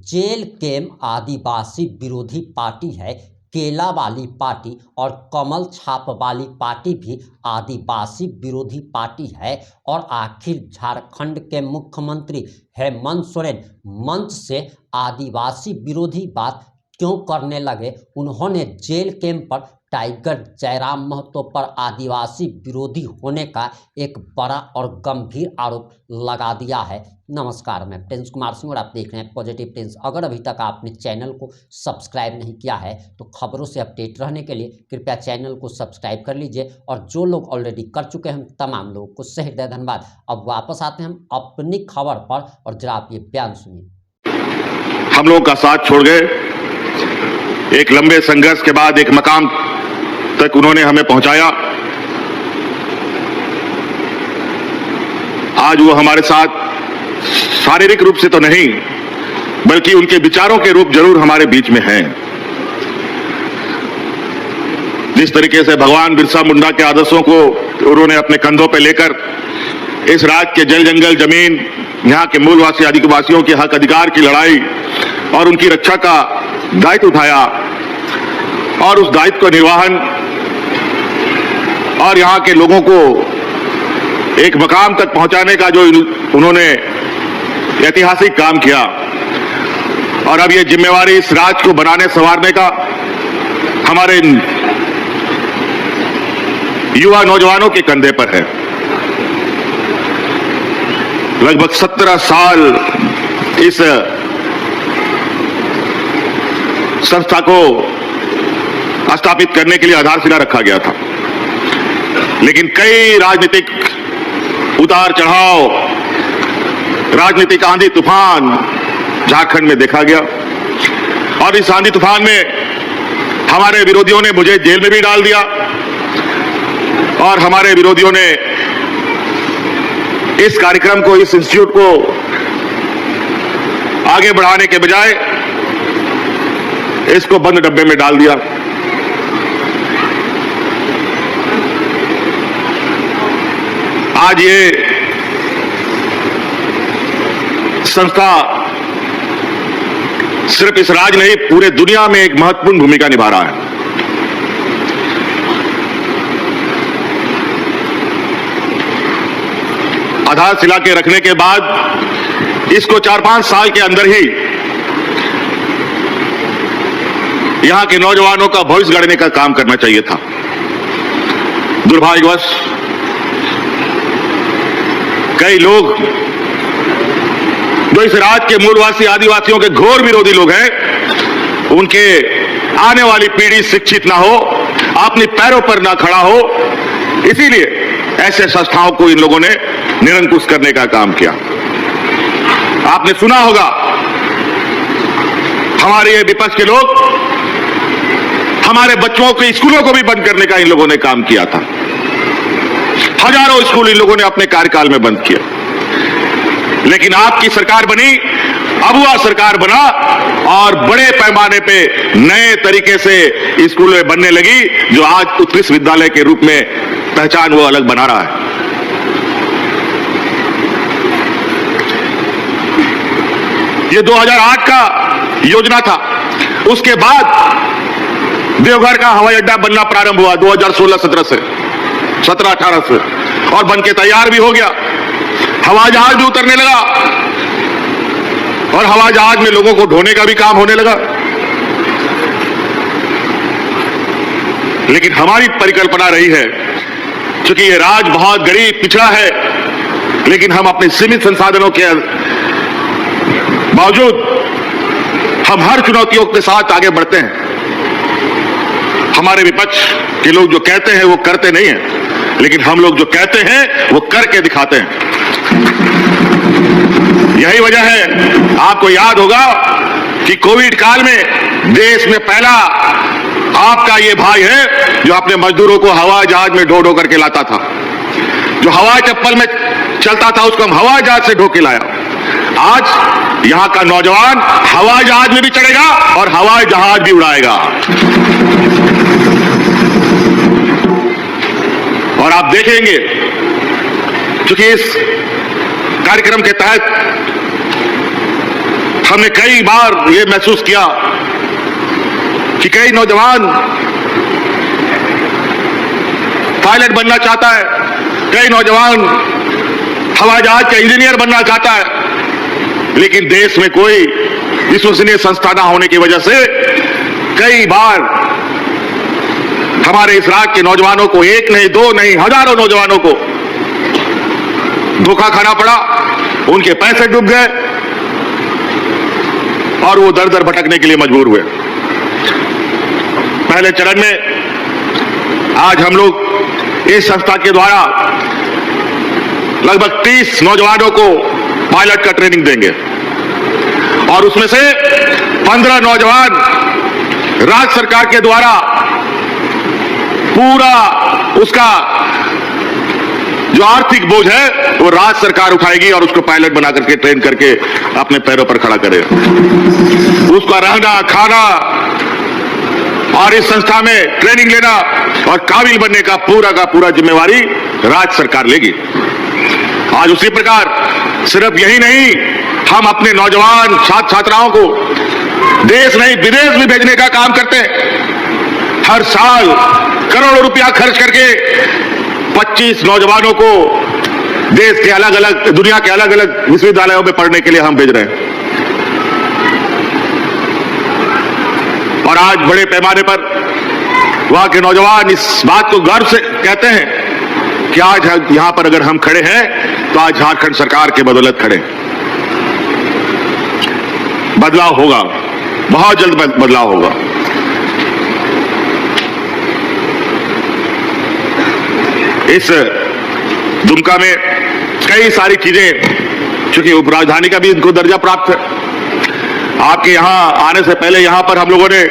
Jail cam आदिवासी विरोधी party है। केला वाली पार्टी और कमल छाप वाली पार्टी भी आदिवासी विरोधी पार्टी है। और आखिर झारखंड के मुख्यमंत्री हेमंत सोरेन मंच से आदिवासी विरोधी बात क्यों करने लगे? उन्होंने जेल कैंप पर टाइगर जयराम महतो पर आदिवासी विरोधी होने का एक बड़ा और गंभीर आरोप लगा दिया है। नमस्कार, मैं प्रिंस कुमार सिंह और आप देख रहे हैं पॉजिटिव प्रिंस। अगर अभी तक आपने चैनल को सब्सक्राइब नहीं किया है तो खबरों से अपडेट रहने के लिए कृपया चैनल को सब्सक्राइब कर लीजिए। और जो लोग ऑलरेडी कर चुके हैं तमाम लोगों को सही धन्यवाद। अब वापस आते हैं हम अपनी खबर पर और जरा आप ये बयान सुनिए। हम लोगों का साथ छोड़ गए। एक लंबे संघर्ष के बाद एक मकाम तक उन्होंने हमें पहुंचाया। आज वो हमारे साथ शारीरिक रूप से तो नहीं बल्कि उनके विचारों के रूप जरूर हमारे बीच में हैं। जिस तरीके से भगवान बिरसा मुंडा के आदर्शों को उन्होंने अपने कंधों पर लेकर इस राज्य के जल जंगल जमीन यहां के मूलवासी आदिवासियों के हक अधिकार की लड़ाई और उनकी रक्षा का दायित्व उठाया और उस दायित्व का निर्वहन और यहां के लोगों को एक मकाम तक पहुंचाने का जो उन्होंने ऐतिहासिक काम किया और अब ये जिम्मेवारी इस राज्य को बनाने संवारने का हमारे युवा नौजवानों के कंधे पर है। लगभग 17 साल इस संस्था को स्थापित करने के लिए आधारशिला रखा गया था, लेकिन कई राजनीतिक उतार चढ़ाव, राजनीतिक आंधी तूफान झारखंड में देखा गया। और इस आंधी तूफान में हमारे विरोधियों ने मुझे जेल में भी डाल दिया और हमारे विरोधियों ने इस कार्यक्रम को, इस इंस्टीट्यूट को आगे बढ़ाने के बजाय इसको बंद डब्बे में डाल दिया। आज ये संस्था सिर्फ इस राज्य नहीं पूरे दुनिया में एक महत्वपूर्ण भूमिका निभा रहा है। आधारशिला के रखने के बाद इसको 4-5 साल के अंदर ही यहां के नौजवानों का भविष्य गढ़ने का काम करना चाहिए था। दुर्भाग्यवश कई लोग जो इस राज्य के मूलवासी आदिवासियों के घोर विरोधी लोग हैं, उनके आने वाली पीढ़ी शिक्षित ना हो, अपने पैरों पर ना खड़ा हो, इसीलिए ऐसे संस्थाओं को इन लोगों ने निरंकुश करने का काम किया। आपने सुना होगा हमारे ये विपक्ष के लोग हमारे बच्चों के स्कूलों को भी बंद करने का इन लोगों ने काम किया था। हजारों स्कूल इन लोगों ने अपने कार्यकाल में बंद किया। लेकिन आपकी सरकार बनी, अबुआ सरकार बना और बड़े पैमाने पे नए तरीके से स्कूलें बनने लगी, जो आज उत्कृष्ट विद्यालय के रूप में पहचान वो अलग बना रहा है। ये 2008 का योजना था। उसके बाद देवघर का हवाई अड्डा बनना प्रारंभ हुआ 2016-17 से, 17-18 से, और बनके तैयार भी हो गया। हवाई जहाज भी उतरने लगा और हवाई जहाज में लोगों को ढोने का भी काम होने लगा। लेकिन हमारी परिकल्पना रही है, क्योंकि ये राज्य बहुत गरीब पिछड़ा है, लेकिन हम अपने सीमित संसाधनों के बावजूद हम हर चुनौतियों के साथ आगे बढ़ते हैं। हमारे विपक्ष के लोग जो कहते हैं वो करते नहीं हैं, लेकिन हम लोग जो कहते हैं वो करके दिखाते हैं। यही वजह है, आपको याद होगा कि कोविड काल में देश में पहला आपका ये भाई है जो अपने मजदूरों को हवाई जहाज में ढो ढो करके लाता था। जो हवाई चप्पल में चलता था उसको हम हवाई जहाज से ढो के लाया। आज यहां का नौजवान हवाई जहाज में भी चढ़ेगा और हवाई जहाज भी उड़ाएगा। और आप देखेंगे, क्योंकि इस कार्यक्रम के तहत हमने कई बार ये महसूस किया कि कई नौजवान पायलट बनना चाहता है, कई नौजवान हवाई जहाज का इंजीनियर बनना चाहता है, लेकिन देश में कोई विश्वसनीय संस्था न होने की वजह से कई बार हमारे इस राज्य के नौजवानों को, एक नहीं दो नहीं हजारों नौजवानों को धोखा खाना पड़ा, उनके पैसे डूब गए और वो दर दर भटकने के लिए मजबूर हुए। पहले चरण में आज हम लोग इस संस्था के द्वारा लगभग 30 नौजवानों को पायलट का ट्रेनिंग देंगे और उसमें से 15 नौजवान राज्य सरकार के द्वारा पूरा उसका जो आर्थिक बोझ है वो राज्य सरकार उठाएगी और उसको पायलट बना करके ट्रेन करके अपने पैरों पर खड़ा करे। उसका रहना खाना और इस संस्था में ट्रेनिंग लेना और काबिल बनने का पूरा जिम्मेवारी राज्य सरकार लेगी। आज उसी प्रकार सिर्फ यही नहीं, हम अपने नौजवान छात्र छात्राओं को देश नहीं विदेश भी भेजने का काम करते हैं। हर साल करोड़ों रुपया खर्च करके 25 नौजवानों को देश के अलग अलग, दुनिया के अलग अलग विश्वविद्यालयों में पढ़ने के लिए हम भेज रहे हैं। और आज बड़े पैमाने पर वहां के नौजवान इस बात को गर्व से कहते हैं कि आज यहां पर अगर हम खड़े हैं तो आज झारखंड सरकार के बदौलत खड़े हैं। बदलाव होगा, बहुत जल्द बदलाव होगा। इस दुमका में कई सारी चीजें, चूंकि उपराजधानी का भी इनको दर्जा प्राप्त है, आपके यहां आने से पहले यहां पर हम लोगों ने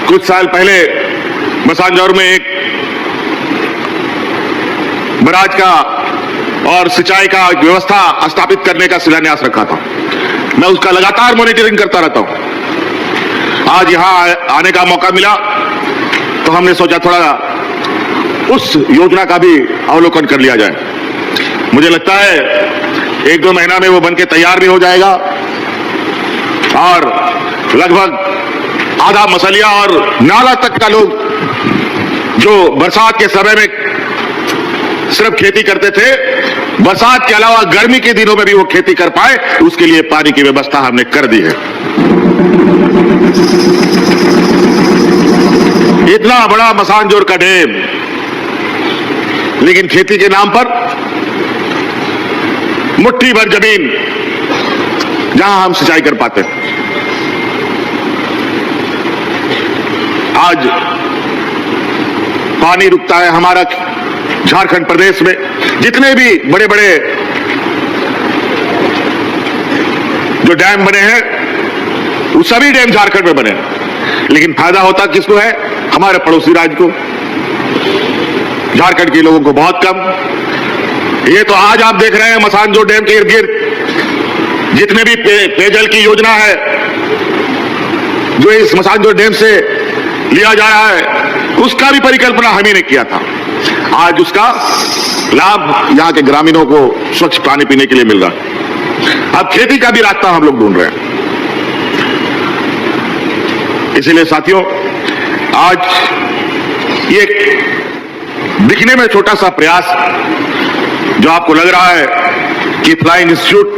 कुछ साल पहले मसानजौर में एक बराज का और सिंचाई का व्यवस्था स्थापित करने का शिलान्यास रखा था। मैं उसका लगातार मॉनिटरिंग करता रहता हूं। आज यहां आने का मौका मिला तो हमने सोचा थोड़ा उस योजना का भी अवलोकन कर लिया जाए। मुझे लगता है 1-2 महीना में वो बनके तैयार भी हो जाएगा और लगभग आधा मसलिया और नाला तक का लोग जो बरसात के समय में सिर्फ खेती करते थे, बरसात के अलावा गर्मी के दिनों में भी वो खेती कर पाए, उसके लिए पानी की व्यवस्था हमने कर दी है। इतना बड़ा मसानजोर का डैम, लेकिन खेती के नाम पर मुट्ठी भर जमीन जहां हम सिंचाई कर पाते हैं। आज पानी रुकता है हमारा झारखंड प्रदेश में। जितने भी बड़े बड़े जो डैम बने हैं वो सभी डैम झारखंड में बने हैं, लेकिन फायदा होता किसको है? हमारे पड़ोसी राज्य को, झारखंड के लोगों को बहुत कम। ये तो आज आप देख रहे हैं मसानजोर डैम के इर्द गिर्द जितने भी पेयजल की योजना है जो इस मसानजोर डैम से लिया जा रहा है, उसका भी परिकल्पना हम ही ने किया था। आज उसका लाभ यहां के ग्रामीणों को स्वच्छ पानी पीने के लिए मिल रहा है। अब खेती का भी रास्ता हम लोग ढूंढ रहे हैं। इसीलिए साथियों, आज ये दिखने में छोटा सा प्रयास जो आपको लग रहा है कि फ्लाइंग इंस्टीट्यूट,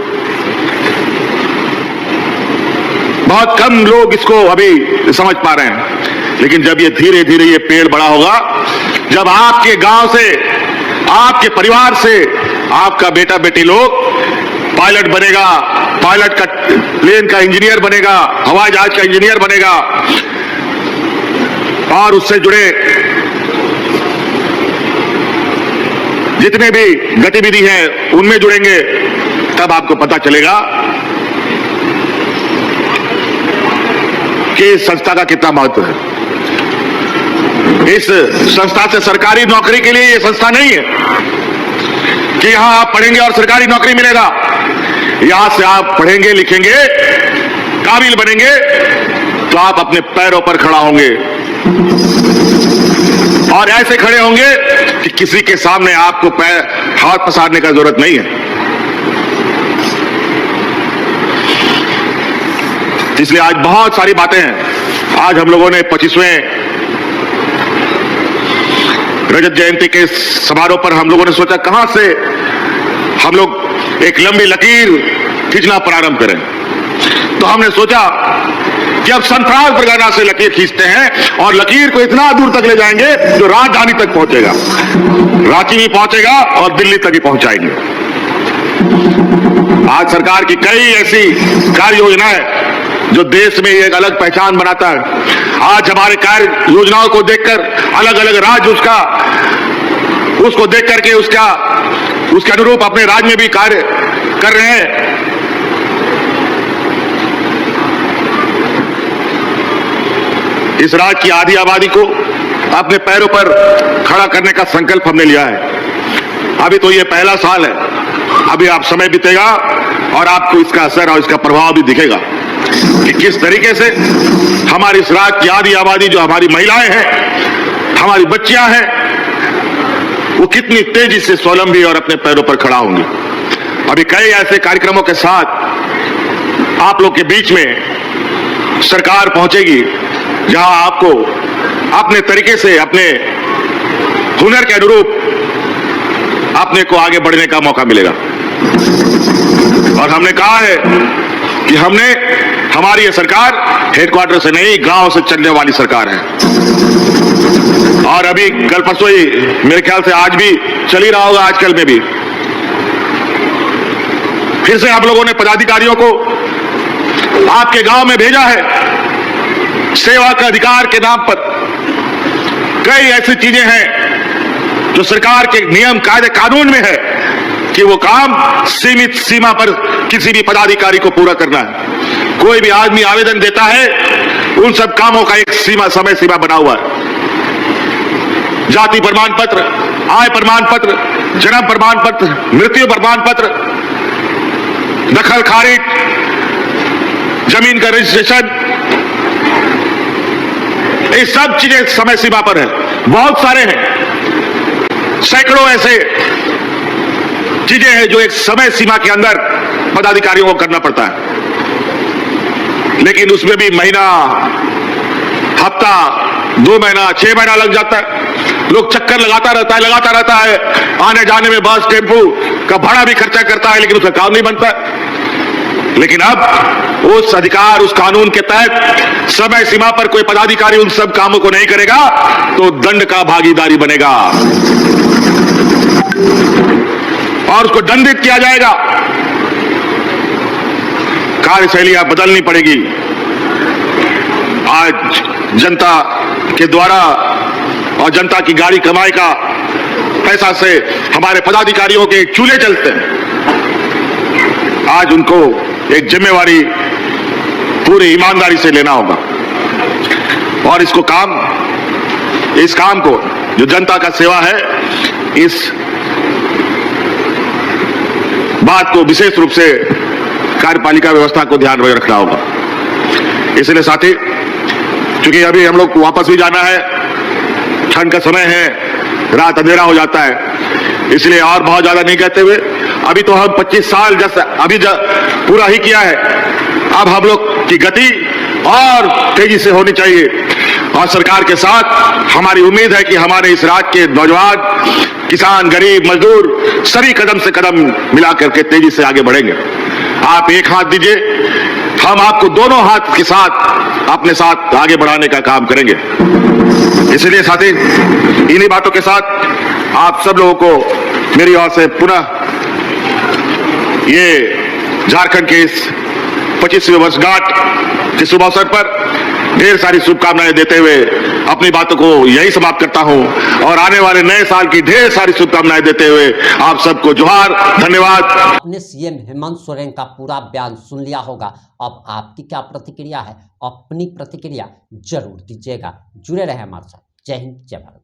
बहुत कम लोग इसको अभी समझ पा रहे हैं, लेकिन जब ये धीरे धीरे ये पेड़ बड़ा होगा, जब आपके गांव से, आपके परिवार से आपका बेटा बेटी लोग पायलट बनेगा, पायलट का प्लेन का इंजीनियर बनेगा, हवाई जहाज का इंजीनियर बनेगा और उससे जुड़े जितने भी गतिविधि हैं उनमें जुड़ेंगे, तब आपको पता चलेगा कि इस संस्था का कितना महत्व है। इस संस्था से सरकारी नौकरी के लिए यह संस्था नहीं है कि यहां आप पढ़ेंगे और सरकारी नौकरी मिलेगा। यहां से आप पढ़ेंगे, लिखेंगे, काबिल बनेंगे तो आप अपने पैरों पर खड़ा होंगे और ऐसे खड़े होंगे कि किसी के सामने आपको हाथ पसारने का जरूरत नहीं है। इसलिए आज बहुत सारी बातें हैं। आज हम लोगों ने 25वें रजत जयंती के समारोह पर हम लोगों ने सोचा कहां से हम लोग एक लंबी लकीर खींचना प्रारंभ करें। तो हमने सोचा कि अब संथाल परगना से लकीर खींचते हैं और लकीर को इतना दूर तक ले जाएंगे जो राजधानी तक पहुंचेगा, रांची भी पहुंचेगा और दिल्ली तक भी पहुंचाएंगे। आज सरकार की कई ऐसी कार्य योजनाएं जो देश में एक अलग पहचान बनाता है। आज हमारे कार्य योजनाओं को देखकर अलग अलग राज्य उसको देख करके उसके अनुरूप अपने राज्य में भी कार्य कर रहे हैं। इस राज्य की आधी आबादी को अपने पैरों पर खड़ा करने का संकल्प हमने लिया है। अभी तो ये पहला साल है, अभी आप समय बीतेगा और आपको इसका असर और इसका प्रभाव भी दिखेगा कि किस तरीके से हमारी इस राज्य की आधी आबादी, जो हमारी महिलाएं हैं, हमारी बच्चियां हैं, वो कितनी तेजी से स्वावलंबी और अपने पैरों पर खड़ा होंगी। अभी कई ऐसे कार्यक्रमों के साथ आप लोग के बीच में सरकार पहुंचेगी जहां आपको अपने तरीके से, अपने हुनर के अनुरूप अपने को आगे बढ़ने का मौका मिलेगा। और हमने कहा है कि हमारी ये सरकार हेडक्वार्टर से नहीं, गांव से चलने वाली सरकार है। और अभी कल परसों ही, मेरे ख्याल से आज भी चल ही रहा होगा, आजकल में भी फिर से हम लोगों ने पदाधिकारियों को आपके गांव में भेजा है। सेवा का अधिकार के नाम पर कई ऐसी चीजें हैं जो सरकार के नियम, कायदे, कानून में है कि वो काम सीमित सीमा पर किसी भी पदाधिकारी को पूरा करना है। कोई भी आदमी आवेदन देता है, उन सब कामों का एक समय सीमा बना हुआ है। जाति प्रमाण पत्र, आय प्रमाण पत्र, जन्म प्रमाण पत्र, मृत्यु प्रमाण पत्र, दखल खारिज, जमीन का रजिस्ट्रेशन, ये सब चीजें समय सीमा पर है। बहुत सारे हैं, सैकड़ों ऐसे चीजें हैं जो एक समय सीमा के अंदर पदाधिकारियों को करना पड़ता है। लेकिन उसमें भी महीना, हफ्ता, 2 महीना, 6 महीना लग जाता है। लोग चक्कर लगाता रहता है, आने जाने में बस टेम्पू का भाड़ा भी खर्चा करता है, लेकिन उसका काम नहीं बनता। लेकिन अब उस अधिकार, उस कानून के तहत समय सीमा पर कोई पदाधिकारी उन सब कामों को नहीं करेगा तो दंड का भागीदारी बनेगा और उसको दंडित किया जाएगा। कार्यशैली आप बदलनी पड़ेगी। आज जनता के द्वारा और जनता की गाड़ी कमाई का पैसा से हमारे पदाधिकारियों के चूल्हे चलते हैं। आज उनको एक जिम्मेवारी पूरी ईमानदारी से लेना होगा और इस काम को जो जनता का सेवा है, इस बात को विशेष रूप से कार्यपालिका व्यवस्था को ध्यान में रखना होगा। इसलिए साथी, क्योंकि अभी हम लोग को वापस भी जाना है, ठंड का समय है, रात अंधेरा हो जाता है, इसलिए और बहुत ज्यादा नहीं कहते हुए, अभी तो हम 25 साल जैसा अभी पूरा ही किया है। अब हम लोग की गति और तेजी से होनी चाहिए और सरकार के साथ हमारी उम्मीद है कि हमारे इस राज्य के नौजवान, किसान, गरीब, मजदूर सभी कदम से कदम मिला करके तेजी से आगे बढ़ेंगे। आप एक हाथ दीजिए, हम आपको दोनों हाथ के साथ अपने साथ आगे बढ़ाने का काम करेंगे। इसलिए साथी, इन्हीं बातों के साथ आप सब लोगों को मेरी ओर से पुनः ये झारखंड के इस 25वीं वर्षगांठ के शुभ अवसर पर ढेर सारी शुभकामनाएं देते हुए अपनी बातों को यही समाप्त करता हूं और आने वाले नए साल की ढेर सारी शुभकामनाएं देते हुए आप सबको जोहार, धन्यवाद। आपने सीएम हेमंत सोरेन का पूरा बयान सुन लिया होगा। अब आपकी क्या प्रतिक्रिया है? अपनी प्रतिक्रिया जरूर दीजिएगा। जुड़े रहे हमारे साथ। जय हिंद, जय भारत।